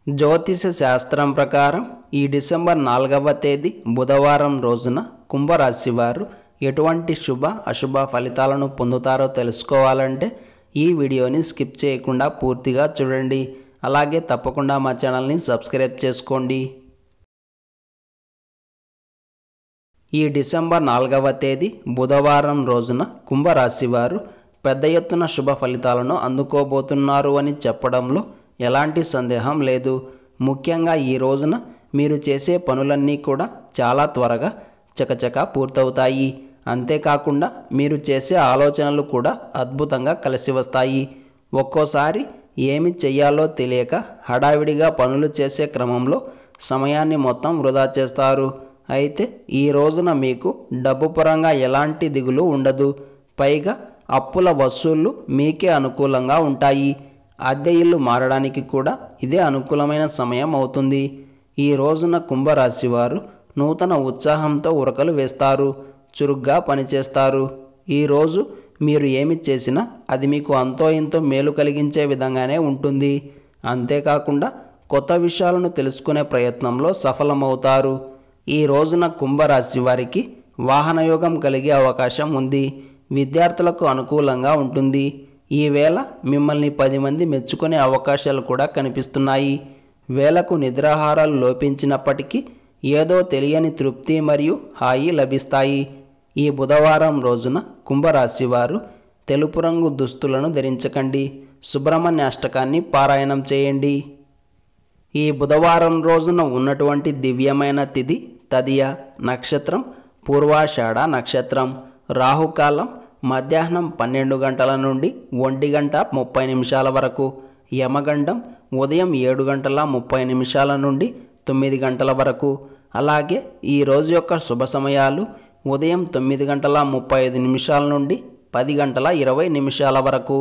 జ్యోతిష శాస్త్రం ప్రకారం ఈ డిసెంబర్ 4వ తేదీ బుధవారం రోజున కుంభరాశి వారు ఎటువంటి శుభ అశుభ ఫలితాలను పొందుతారో తెలుసుకోవాలంటే ఈ వీడియోని స్కిప్ చేయకుండా పూర్తిగా చూడండి. అలాగే తప్పకుండా మా ఛానల్ని సబ్స్క్రైబ్ చేసుకోండి. ఈ డిసెంబర్ 4వ తేదీ బుధవారం రోజున కుంభరాశి వారు పెద్ద ఎత్తున శుభ ఫలితాలను అందుకోబోతున్నారు అని చెప్పడంలో ఎలాంటి సందేహం లేదు. ముఖ్యంగా ఈ రోజున మీరు చేసే పనులన్నీ కూడా చాలా త్వరగా చకచకా పూర్తవుతాయి. అంతేకాకుండా మీరు చేసే ఆలోచనలు కూడా అద్భుతంగా కలిసి వస్తాయి. ఒక్కోసారి ఏమి చెయ్యాలో తెలియక హడావిడిగా పనులు చేసే క్రమంలో సమయాన్ని మొత్తం వృధా చేస్తారు. అయితే ఈ రోజున మీకు డబ్బు పరంగా ఎలాంటి దిగులు ఉండదు. పైగా అప్పుల వసూళ్లు మీకే అనుకూలంగా ఉంటాయి. అద్దె ఇల్లు మారడానికి కూడా ఇదే అనుకూలమైన సమయం అవుతుంది. ఈ రోజున కుంభరాశి వారు నూతన ఉత్సాహంతో ఉరకలు వేస్తారు, చురుగ్గా పనిచేస్తారు. ఈరోజు మీరు ఏమి చేసినా అది మీకు అంతో ఇంతో మేలు కలిగించే విధంగానే ఉంటుంది. అంతేకాకుండా కొత్త విషయాలను తెలుసుకునే ప్రయత్నంలో సఫలమవుతారు. ఈ రోజున కుంభరాశి వారికి వాహనయోగం కలిగే అవకాశం ఉంది. విద్యార్థులకు అనుకూలంగా ఉంటుంది. ఈవేళ మిమ్మల్ని 10 మంది మెచ్చుకునే అవకాశాలు కూడా కనిపిస్తున్నాయి. వేళకు నిద్రాహారాలు లోపించినప్పటికీ ఏదో తెలియని తృప్తి మరియు హాయి లభిస్తాయి. ఈ బుధవారం రోజున కుంభరాశి వారు తెలుపు రంగు దుస్తులను ధరించకండి. సుబ్రహ్మణ్య అష్టకాన్ని పారాయణం చేయండి. ఈ బుధవారం రోజున ఉన్నటువంటి దివ్యమైన తిథి తదియ నక్షత్రం, పూర్వాషాఢ నక్షత్రం. రాహుకాలం మధ్యాహ్నం 12 గంటల నుండి 1 గంట 30 నిమిషాల వరకు. యమగండం ఉదయం 7 గంటల 30 నిమిషాల నుండి 9 గంటల వరకు. అలాగే ఈ రోజు యొక్క శుభ సమయాలు ఉదయం 9 గంటల 35 నిమిషాల నుండి 10 గంటల 20 నిమిషాల వరకు.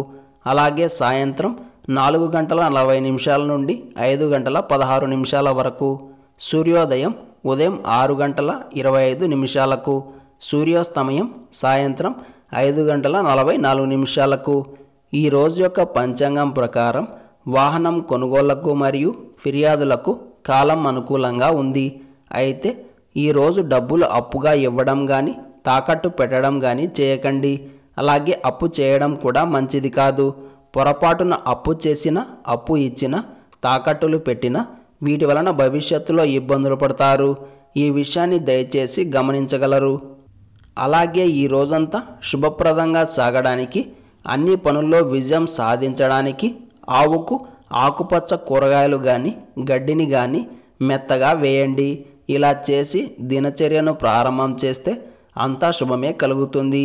అలాగే సాయంత్రం 4 గంటల 40 నిమిషాల నుండి 5 గంటల 16 నిమిషాల వరకు. సూర్యోదయం ఉదయం 6 గంటల 25 నిమిషాలకు. సూర్యాస్తమయం సాయంత్రం 5 గంటల 44 నిమిషాలకు. ఈ రోజు యొక్క పంచాంగం ప్రకారం వాహనం కొనుగోళ్లకు మరియు ఫిర్యాదులకు కాలం అనుకూలంగా ఉంది. అయితే ఈరోజు డబ్బులు అప్పుగా ఇవ్వడం కానీ తాకట్టు పెట్టడం కానీ చేయకండి. అలాగే అప్పు చేయడం కూడా మంచిది కాదు. పొరపాటున అప్పు చేసిన, అప్పు ఇచ్చిన, తాకట్టులు పెట్టిన వీటి వలన భవిష్యత్తులో ఇబ్బందులు పడతారు. ఈ విషయాన్ని దయచేసి గమనించగలరు. అలాగే ఈ రోజంతా శుభప్రదంగా సాగడానికి, అన్ని పనుల్లో విజయం సాధించడానికి ఆవుకు ఆకుపచ్చ కూరగాయలు కానీ గడ్డిని కానీ మెత్తగా వేయండి. ఇలా చేసి దినచర్యను ప్రారంభం చేస్తే అంతా శుభమే కలుగుతుంది.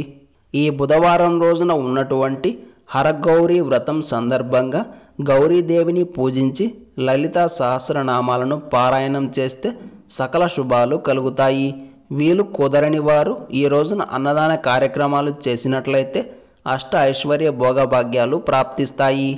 ఈ బుధవారం రోజున ఉన్నటువంటి హరగౌరీ వ్రతం సందర్భంగా గౌరీదేవిని పూజించి లలితా సహస్రనామాలను పారాయణం చేస్తే సకల శుభాలు కలుగుతాయి. వీలు కుదరని వారు ఈ రోజున అన్నదాన కార్యక్రమాలు చేసినట్లయితే అష్ట ఐశ్వర్య భోగభాగ్యాలు ప్రాప్తిస్తాయి.